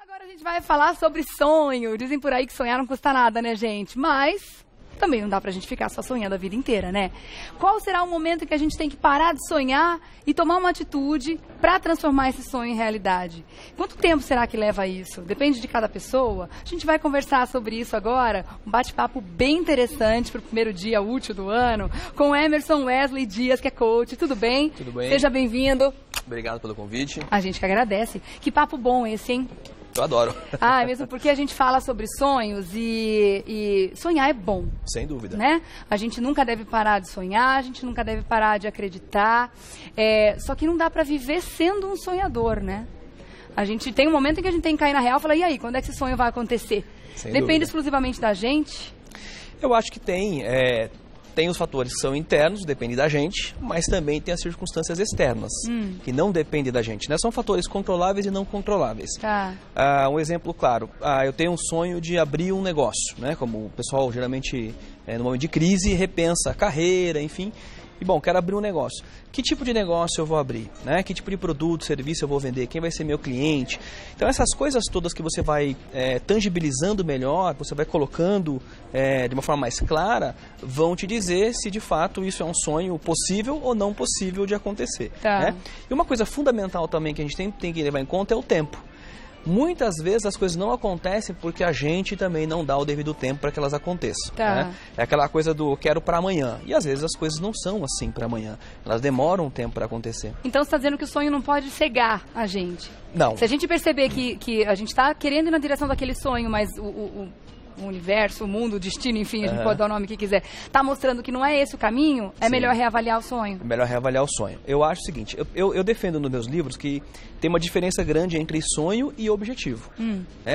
Agora a gente vai falar sobre sonho. Dizem por aí que sonhar não custa nada, né, gente? Mas também não dá pra gente ficar só sonhando a vida inteira, né? Qual será o momento em que a gente tem que parar de sonhar e tomar uma atitude pra transformar esse sonho em realidade? Quanto tempo será que leva isso? Depende de cada pessoa. A gente vai conversar sobre isso agora. Um bate-papo bem interessante pro primeiro dia útil do ano com Emerson Wesley Dias, que é coach. Tudo bem? Tudo bem. Seja bem-vindo. Obrigado pelo convite. A gente que agradece. Que papo bom esse, hein? Eu adoro. Ah, mesmo porque a gente fala sobre sonhos e sonhar é bom. Sem dúvida. Né? A gente nunca deve parar de sonhar, a gente nunca deve parar de acreditar. Só que não dá pra viver sendo um sonhador, né? A gente tem um momento em que a gente tem que cair na real e falar, e aí, quando é que esse sonho vai acontecer? Sem Depende dúvida. Exclusivamente da gente? Eu acho que tem. Tem os fatores que são internos, depende da gente, mas também tem as circunstâncias externas, que não dependem da gente, né? São fatores controláveis e não controláveis. Tá. Um exemplo claro, eu tenho um sonho de abrir um negócio, né? Como o pessoal geralmente, no momento de crise, repensa a carreira, enfim. E bom, quero abrir um negócio. Que tipo de negócio eu vou abrir? Né? Que tipo de produto, serviço eu vou vender? Quem vai ser meu cliente? Então essas coisas todas que você vai tangibilizando melhor, você vai colocando de uma forma mais clara, vão te dizer se de fato isso é um sonho possível ou não possível de acontecer. Tá. Né? E uma coisa fundamental também que a gente tem que levar em conta é o tempo. Muitas vezes as coisas não acontecem porque a gente também não dá o devido tempo para que elas aconteçam. Tá. Né? É aquela coisa do quero para amanhã. E às vezes as coisas não são assim para amanhã. Elas demoram um tempo para acontecer. Então você está dizendo que o sonho não pode cegar a gente? Não. Se a gente perceber que a gente está querendo ir na direção daquele sonho, mas o universo, o mundo, o destino, enfim, a gente pode dar o nome que quiser, está mostrando que não é esse o caminho, é Sim. melhor reavaliar o sonho. É melhor reavaliar o sonho. Eu acho o seguinte, eu defendo nos meus livros que tem uma diferença grande entre sonho e objetivo.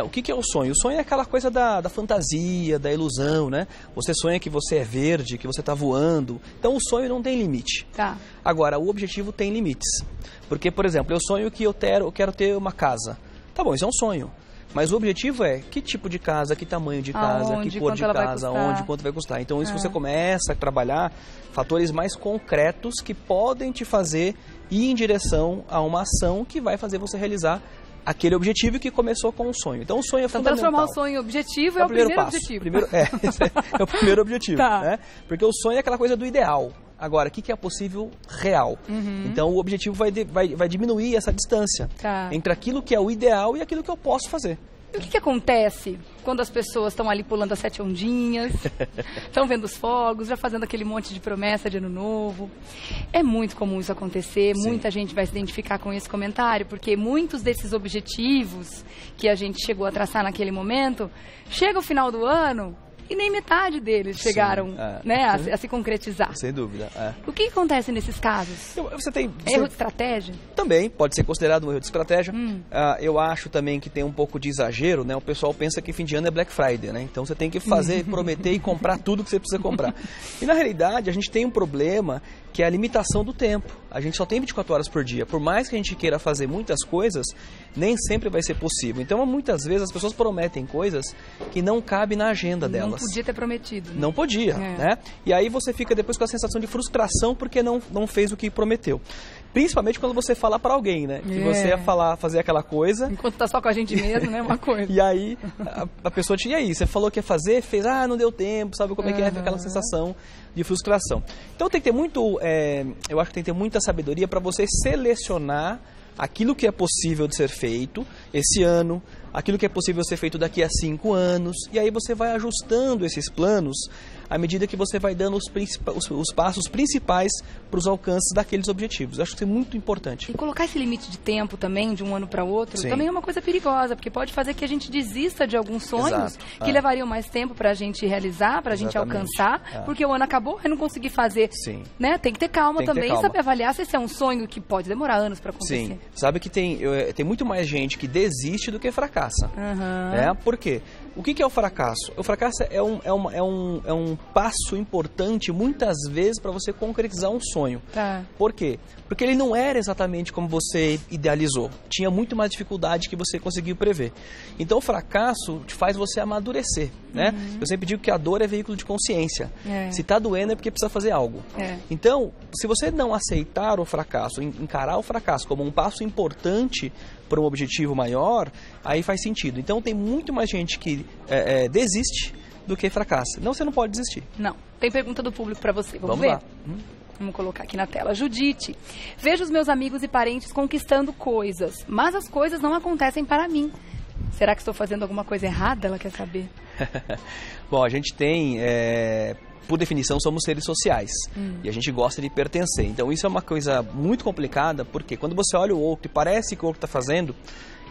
O que é o sonho? O sonho é aquela coisa da fantasia, da ilusão, né? Você sonha que você é verde, que você está voando. Então o sonho não tem limite. Tá. Agora, o objetivo tem limites. Porque, por exemplo, eu sonho que eu quero ter uma casa. Tá bom, isso é um sonho. Mas o objetivo é que tipo de casa, que tamanho de casa, Aonde, que cor de casa, onde, quanto vai custar. Então isso você começa a trabalhar fatores mais concretos que podem te fazer ir em direção a uma ação que vai fazer você realizar aquele objetivo que começou com um sonho. Então o sonho é fundamental. Transformar o sonho em objetivo é o primeiro passo. objetivo. Esse é o primeiro objetivo. Tá. Né? Porque o sonho é aquela coisa do ideal. Agora, o que é possível real? Então, o objetivo vai diminuir essa distância entre aquilo que é o ideal e aquilo que eu posso fazer. E o que acontece quando as pessoas estão ali pulando as 7 ondinhas, estão vendo os fogos, já fazendo aquele monte de promessa de ano novo? É muito comum isso acontecer, Sim. Muita gente vai se identificar com esse comentário, porque muitos desses objetivos que a gente chegou a traçar naquele momento, chega o final do ano e nem metade deles chegaram a se concretizar. Sem dúvida. O que acontece nesses casos? Erro de estratégia? Também pode ser considerado um erro de estratégia. Eu acho também que tem um pouco de exagero, né? O pessoal pensa que fim de ano é Black Friday, né? Então você tem que fazer, prometer e comprar tudo que você precisa comprar. E na realidade a gente tem um problema que é a limitação do tempo. A gente só tem 24 horas por dia. Por mais que a gente queira fazer muitas coisas, nem sempre vai ser possível. Então muitas vezes as pessoas prometem coisas que não cabem na agenda delas. Não podia ter prometido. Não podia, né? E aí você fica depois com a sensação de frustração porque não fez o que prometeu. Principalmente quando você fala para alguém, né? Que você ia fazer aquela coisa. Enquanto tá só com a gente mesmo, né? Uma coisa. E aí a pessoa te... E aí? Você falou que ia fazer, fez, não deu tempo, sabe como é que é? Aquela sensação de frustração. Então tem que ter muito... eu acho que tem que ter muita sabedoria para você selecionar aquilo que é possível de ser feito esse ano, aquilo que é possível ser feito daqui a 5 anos, e aí você vai ajustando esses planos à medida que você vai dando os passos principais para os alcances daqueles objetivos. Eu acho que isso é muito importante. E colocar esse limite de tempo também, de um ano para outro, Sim. também é uma coisa perigosa, porque pode fazer que a gente desista de alguns sonhos que levariam mais tempo para a gente realizar, para a gente alcançar, porque o ano acabou e não consegui fazer. Sim. Né? Tem que ter calma também, saber avaliar se esse é um sonho que pode demorar anos para acontecer. Sim. Sabe que tem muito mais gente que desiste do que fracassa. Por quê? O que é o fracasso? O fracasso é um passo importante, muitas vezes, para você concretizar um sonho. Por quê? Porque ele não era exatamente como você idealizou. Tinha muito mais dificuldade que você conseguiu prever. Então, o fracasso te faz você amadurecer, né? Eu sempre digo que a dor é veículo de consciência. Se está doendo é porque precisa fazer algo. Então, se você não aceitar o fracasso, encarar o fracasso como um passo importante para um objetivo maior, aí faz sentido. Então tem muito mais gente que desiste do que fracassa. Não, você não pode desistir. Não. Tem pergunta do público para você. Vamos ver? Lá. Vamos colocar aqui na tela. Judite, vejo os meus amigos e parentes conquistando coisas, mas as coisas não acontecem para mim. Será que estou fazendo alguma coisa errada? Ela quer saber. Bom, a gente tem, por definição, somos seres sociais. E a gente gosta de pertencer. Então isso é uma coisa muito complicada, porque quando você olha o outro e parece que o outro está fazendo,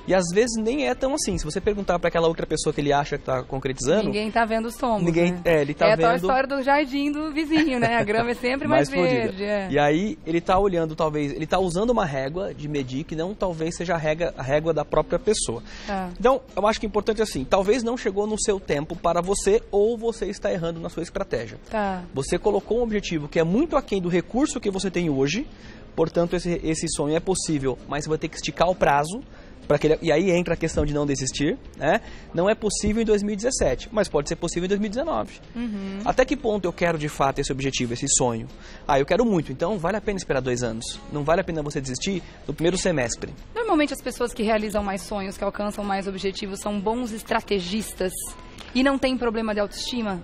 e às vezes nem é tão assim. Se você perguntar para aquela outra pessoa que ele acha que está concretizando... Ninguém está vendo os tombos, ninguém, né? Ele tá vendo... É a história do jardim do vizinho, né? A grama é sempre mais verde. E aí ele está olhando, talvez... Ele está usando uma régua de medir que não talvez seja a régua da própria pessoa. Então, eu acho que é importante assim, talvez não chegou no seu tempo para você ou você está errando na sua estratégia. Você colocou um objetivo que é muito aquém do recurso que você tem hoje, portanto esse sonho é possível, mas você vai ter que esticar o prazo. E aí entra a questão de não desistir, né? Não é possível em 2017, mas pode ser possível em 2019. Até que ponto eu quero de fato esse objetivo, esse sonho? Eu quero muito, então vale a pena esperar 2 anos. Não vale a pena você desistir no primeiro semestre. Normalmente as pessoas que realizam mais sonhos, que alcançam mais objetivos, são bons estrategistas e não tem problema de autoestima?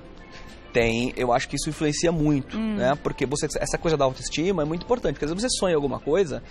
Tem, eu acho que isso influencia muito, né? Porque essa coisa da autoestima é muito importante, porque às vezes você sonha alguma coisa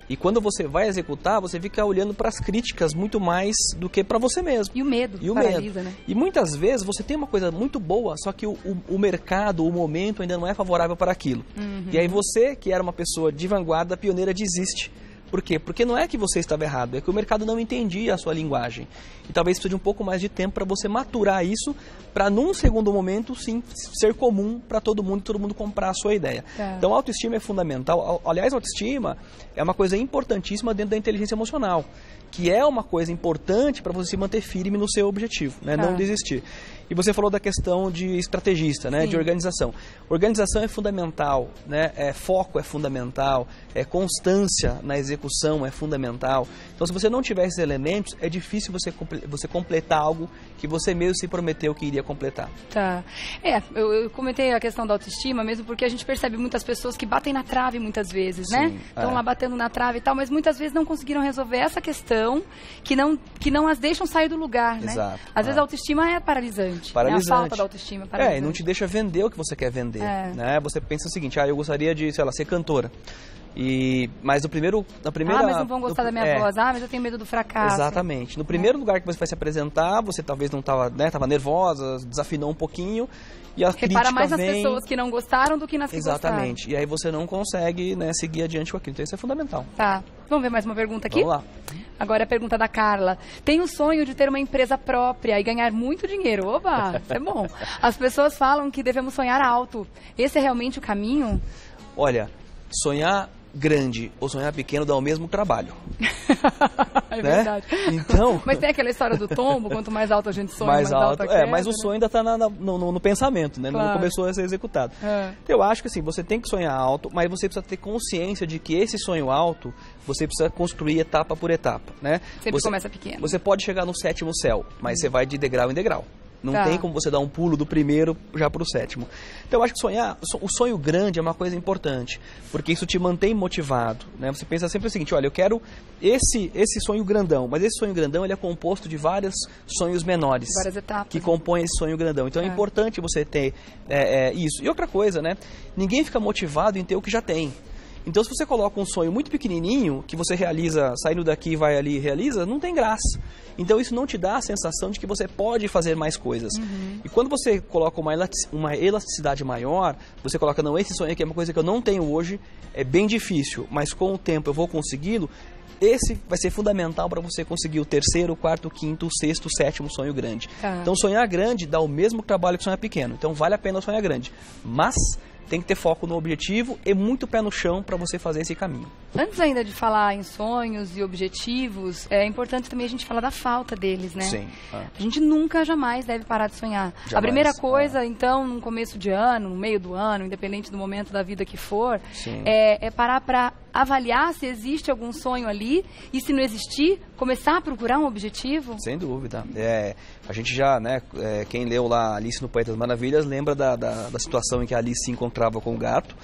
e quando você vai executar, você fica olhando para as críticas muito mais do que para você mesmo. E o medo paralisa, né? E muitas vezes você tem uma coisa muito boa, só que o mercado, o momento ainda não é favorável para aquilo. E aí você, que era uma pessoa de vanguarda, pioneira, desiste. Por quê? Porque não é que você estava errado, é que o mercado não entendia a sua linguagem. E talvez precise de um pouco mais de tempo para você maturar isso, para num segundo momento, sim, ser comum para todo mundo comprar a sua ideia. Então a autoestima é fundamental. Aliás, a autoestima é uma coisa importantíssima dentro da inteligência emocional, que é uma coisa importante para você se manter firme no seu objetivo, né? Não desistir. E você falou da questão de estrategista, né? De organização. Organização é fundamental, né? Foco é fundamental, constância na execução é fundamental. Então, se você não tiver esses elementos, é difícil você completar algo que você mesmo se prometeu que iria completar. Eu comentei a questão da autoestima mesmo porque a gente percebe muitas pessoas que batem na trave muitas vezes, né? Estão lá batendo na trave e tal, mas muitas vezes não conseguiram resolver essa questão que não as deixam sair do lugar, né? Exato. Às vezes a autoestima é paralisante. A falta da autoestima paralisante. E não te deixa vender o que você quer vender, né? Você pensa o seguinte, eu gostaria de, sei lá, ser cantora. Mas na primeira... mas não vão gostar da minha voz. Mas eu tenho medo do fracasso. Exatamente. No primeiro lugar que você vai se apresentar, você talvez não estava, né, estava nervosa, desafinou um pouquinho. E a Repara mais nas vem... pessoas que não gostaram do que nas que gostaram. Exatamente. E aí você não consegue, né, seguir adiante com aquilo. Então isso é fundamental. Vamos ver mais uma pergunta aqui? Vamos lá. Agora é a pergunta da Carla. Tenho o sonho de ter uma empresa própria e ganhar muito dinheiro. Oba, isso é bom. As pessoas falam que devemos sonhar alto. Esse é realmente o caminho? Olha, sonhar grande ou sonhar pequeno dá o mesmo trabalho. É verdade. Então... Mas tem aquela história do tombo, quanto mais alto a gente sonha, mais alto a queda, queda, mas o sonho ainda está no pensamento, né? Não começou a ser executado. Então, eu acho que assim, você tem que sonhar alto, mas você precisa ter consciência de que esse sonho alto, você precisa construir etapa por etapa, né? Sempre começa pequeno. Você pode chegar no 7º céu, mas você vai de degrau em degrau. Não tem como você dar um pulo do primeiro já para o 7º. Então eu acho que o sonho grande é uma coisa importante, porque isso te mantém motivado, né? Você pensa sempre o seguinte, olha, eu quero esse sonho grandão, mas esse sonho grandão ele é composto de vários sonhos menores. Várias etapas. Que compõem esse sonho grandão. Então é importante você ter isso. E outra coisa, né? Ninguém fica motivado em ter o que já tem. Então, se você coloca um sonho muito pequenininho, que você realiza, saindo daqui, vai ali e realiza, não tem graça. Então, isso não te dá a sensação de que você pode fazer mais coisas. E quando você coloca uma elasticidade maior, você coloca, não, esse sonho aqui é uma coisa que eu não tenho hoje, é bem difícil, mas com o tempo eu vou consegui-lo, esse vai ser fundamental para você conseguir o 3º, 4º, 5º, 6º, 7º sonho grande. Então, sonhar grande dá o mesmo trabalho que sonhar pequeno. Então, vale a pena sonhar grande. Mas tem que ter foco no objetivo e muito pé no chão para você fazer esse caminho. Antes ainda de falar em sonhos e objetivos, é importante também a gente falar da falta deles, né? Sim. A gente nunca, jamais deve parar de sonhar. Jamais. A primeira coisa, então, no começo de ano, no meio do ano, independente do momento da vida que for, é parar para avaliar se existe algum sonho ali e, se não existir, começar a procurar um objetivo? Sem dúvida. A gente já, né, quem leu lá Alice no País das Maravilhas, lembra da situação em que a Alice se encontrava com o gato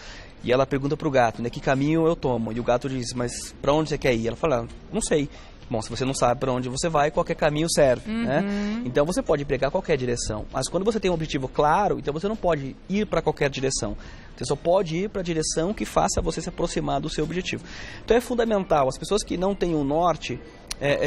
e ela pergunta para o gato, né, que caminho eu tomo? E o gato diz, mas para onde você quer ir? Ela fala, não sei. Bom, se você não sabe para onde você vai, qualquer caminho serve, né? Então você pode pegar qualquer direção, mas quando você tem um objetivo claro, então você não pode ir para qualquer direção. Você só pode ir para a direção que faça você se aproximar do seu objetivo. Então é fundamental, as pessoas que não têm um norte,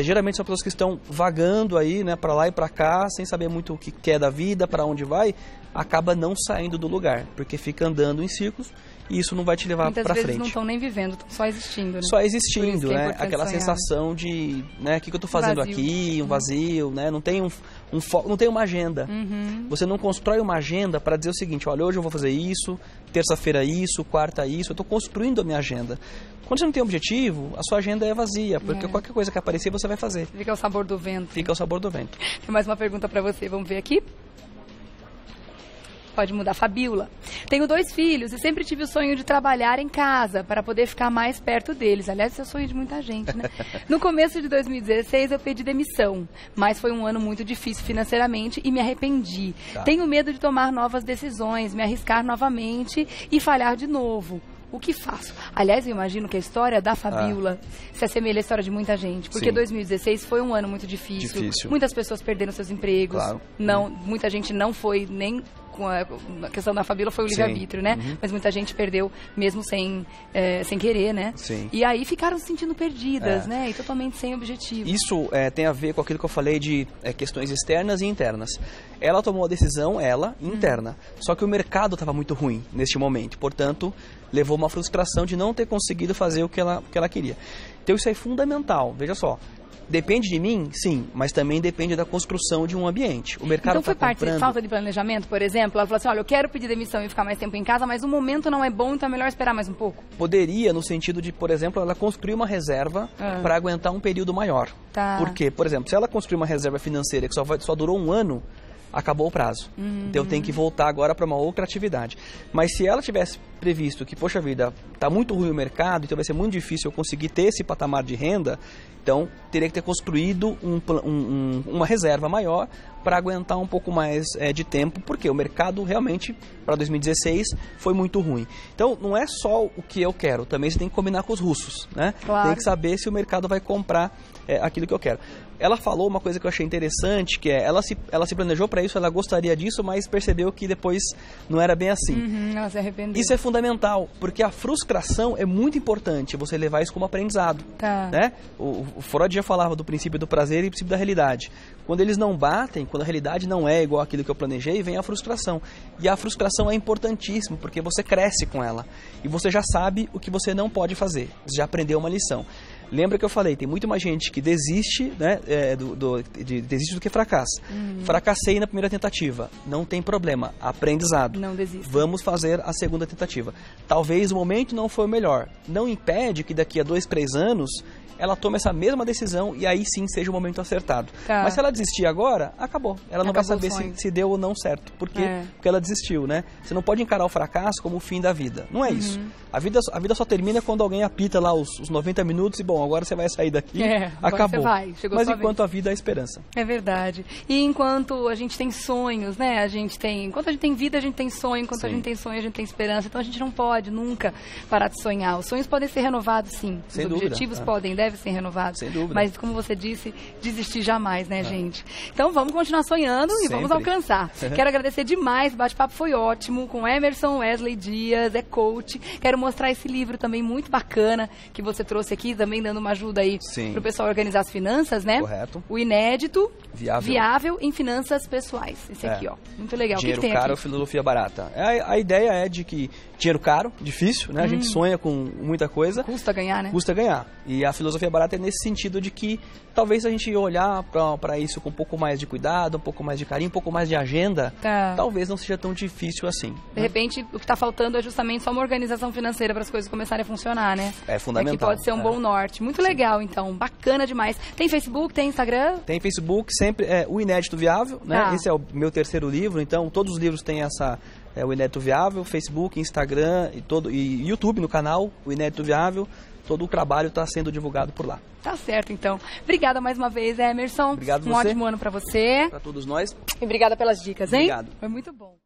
geralmente são pessoas que estão vagando aí, né, para lá e para cá, sem saber muito o que quer da vida, para onde vai, acaba não saindo do lugar, porque fica andando em círculos e isso não vai te levar para frente. Muitas vezes não estão nem vivendo, estão só existindo, né? Só existindo, né? Aquela sensação de, né, o que eu estou fazendo aqui, um vazio, né? Não tem um foco, não tem uma agenda. Você não constrói uma agenda para dizer o seguinte, olha, hoje eu vou fazer isso, terça-feira isso, quarta isso, eu estou construindo a minha agenda. Quando você não tem objetivo, a sua agenda é vazia, porque qualquer coisa que aparecer você vai fazer. Fica o sabor do vento. Fica o sabor do vento. Tem mais uma pergunta para você, vamos ver aqui? Pode mudar. Fabiola. Tenho 2 filhos e sempre tive o sonho de trabalhar em casa para poder ficar mais perto deles. Aliás, esse é o sonho de muita gente, né? No começo de 2016 eu pedi demissão, mas foi um ano muito difícil financeiramente e me arrependi. Tenho medo de tomar novas decisões, me arriscar novamente e falhar de novo. O que faço? Aliás, eu imagino que a história da Fabiola se assemelha à história de muita gente, porque 2016 foi um ano muito difícil. Muitas pessoas perderam seus empregos, muita gente não foi nem... Com a questão da Fabiola foi o livre-arbítrio, né? Mas muita gente perdeu mesmo sem querer, né? E aí ficaram se sentindo perdidas, né? E totalmente sem objetivo. Isso tem a ver com aquilo que eu falei de questões externas e internas. Ela tomou a decisão, interna. Só que o mercado estava muito ruim neste momento. Portanto, levou uma frustração de não ter conseguido fazer o que ela queria. Então isso é fundamental. Veja só. Depende de mim? Sim, mas também depende da construção de um ambiente. O mercado então foi parte de falta de planejamento, por exemplo? Ela falou assim, olha, eu quero pedir demissão e ficar mais tempo em casa, mas o momento não é bom, então é melhor esperar mais um pouco? Poderia, no sentido de, por exemplo, ela construir uma reserva para aguentar um período maior. Por quê? Por exemplo, se ela construir uma reserva financeira que só durou um ano, acabou o prazo. Então tem que voltar agora para uma outra atividade. Mas se ela tivesse previsto que, poxa vida, está muito ruim o mercado, então vai ser muito difícil eu conseguir ter esse patamar de renda, então teria que ter construído uma reserva maior para aguentar um pouco mais de tempo, porque o mercado realmente, para 2016, foi muito ruim. Então, não é só o que eu quero, também você tem que combinar com os russos, né? Tem que saber se o mercado vai comprar aquilo que eu quero. Ela falou uma coisa que eu achei interessante, que ela se planejou para isso, ela gostaria disso, mas percebeu que depois não era bem assim. Ela se arrependeu. Isso é fundamental, porque a frustração é muito importante, você levar isso como aprendizado. Né? O Freud já falava do princípio do prazer e do princípio da realidade. Quando eles não batem, quando a realidade não é igual àquilo que eu planejei, vem a frustração. E a frustração é importantíssima, porque você cresce com ela. E você já sabe o que você não pode fazer. Você já aprendeu uma lição. Lembra que eu falei, tem muito mais gente que desiste, né, desiste do que fracassa. Fracassei na primeira tentativa, não tem problema, aprendizado. Não desista. Vamos fazer a segunda tentativa. Talvez o momento não foi o melhor, não impede que daqui a 2, 3 anos ela tome essa mesma decisão e aí sim seja o momento acertado. Mas se ela desistir agora, acabou. Ela não vai saber se deu ou não certo. Por quê? Porque ela desistiu, né? Você não pode encarar o fracasso como o fim da vida. Não é isso. A vida só termina quando alguém apita lá os 90 minutos e, bom, agora você vai sair daqui, acabou. Mas enquanto a vida é a esperança. É verdade. E enquanto a gente tem sonhos, né? Enquanto a gente tem vida, a gente tem sonho. Enquanto a gente tem sonho, a gente tem esperança. Então a gente não pode nunca parar de sonhar. Os sonhos podem ser renovados, sim. Os objetivos devem ser renovados. Sem dúvida. Mas, como você disse, desistir jamais, né, gente? Então vamos continuar sonhando e vamos alcançar. Quero agradecer demais. O bate-papo foi ótimo com Emerson Wesley Dias, é coach. Quero mostrar esse livro também muito bacana que você trouxe aqui, também dando uma ajuda aí para o pessoal organizar as finanças, né? Correto. O inédito, viável em finanças pessoais. Esse aqui, ó. Muito legal. Dinheiro o que tem caro, aqui? filosofia barata. A ideia é de que dinheiro caro, difícil, né? A gente sonha com muita coisa. Custa ganhar, né? Custa ganhar. E a filosofia barata é nesse sentido de que talvez a gente olhar para isso com um pouco mais de cuidado, um pouco mais de carinho, um pouco mais de agenda, talvez não seja tão difícil assim. De repente, o que está faltando é justamente só uma organização financeira para as coisas começarem a funcionar, né? É fundamental. Que pode ser um bom norte. Muito legal, então. Bacana demais. Tem Facebook, tem Instagram? Tem Facebook, sempre o Inédito Viável, né? Esse é o meu terceiro livro, então todos os livros têm o Inédito Viável, Facebook, Instagram e YouTube no canal, o Inédito Viável. Todo o trabalho está sendo divulgado por lá. Tá certo, então. Obrigada mais uma vez, Emerson. Obrigado Um ótimo ano para você. Para todos nós. E obrigada pelas dicas, hein? Obrigado. Foi muito bom.